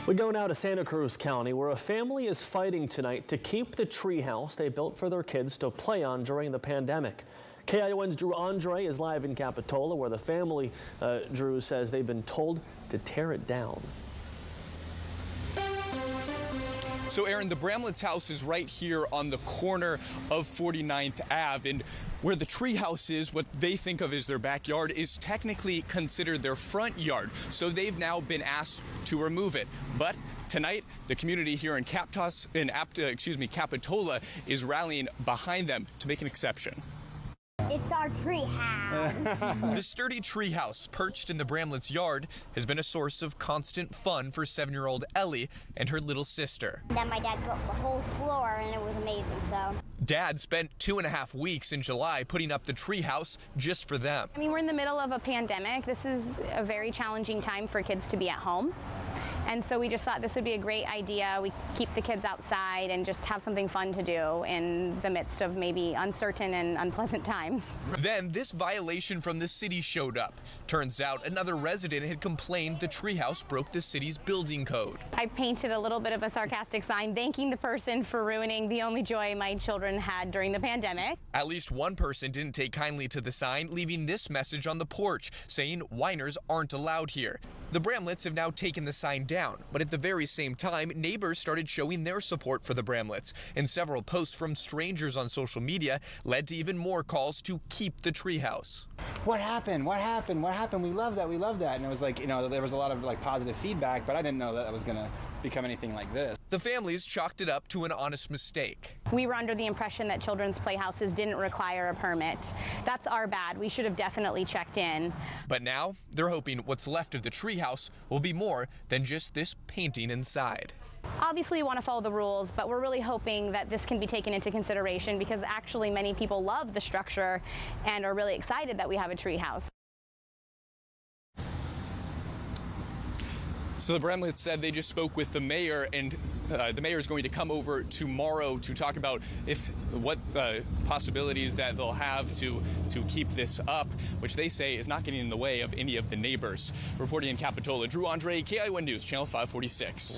We go now to Santa Cruz County, where a family is fighting tonight to keep the treehouse they built for their kids to play on during the pandemic. KION's Drew Andre is live in Capitola, where the family, Drew, says they've been told to tear it down. So, Aaron, the Bramlett's house is right here on the corner of 49th Ave, and where the treehouse is, what they think of as their backyard, is technically considered their front yard. So they've now been asked to remove it. But tonight, the community here in Capitola is rallying behind them to make an exception. It's our tree house. The sturdy tree house perched in the Bramlett's yard has been a source of constant fun for 7-year-old Ellie and her little sister. Then my dad built the whole floor and it was amazing, so. Dad spent 2.5 weeks in July putting up the tree house just for them. I mean, we're in the middle of a pandemic. This is a very challenging time for kids to be at home. And so we just thought this would be a great idea. We keep the kids outside and just have something fun to do in the midst of maybe uncertain and unpleasant times. Then this violation from the city showed up. Turns out another resident had complained the treehouse broke the city's building code. I painted a little bit of a sarcastic sign thanking the person for ruining the only joy my children had during the pandemic. At least one person didn't take kindly to the sign, leaving this message on the porch saying whiners aren't allowed here. The Bramletts have now taken the sign down, but at the very same time, neighbors started showing their support for the Bramletts, and several posts from strangers on social media led to even more calls to keep the treehouse. What happened? What happened? What happened? We love that. We love that. And it was like, there was a lot of positive feedback, but I didn't know that it was going to become anything like this. The families chalked it up to an honest mistake. We were under the impression that children's playhouses didn't require a permit. That's our bad. We should have definitely checked in. But now they're hoping what's left of the treehouse will be more than just this painting inside. Obviously, we want to follow the rules, but we're really hoping that this can be taken into consideration because actually many people love the structure and are really excited that we have a treehouse. So the Bramletts said they just spoke with the mayor, and the mayor is going to come over tomorrow to talk about what possibilities that they'll have to keep this up, which they say is not getting in the way of any of the neighbors. Reporting in Capitola, Drew Andre, KION News, Channel 546.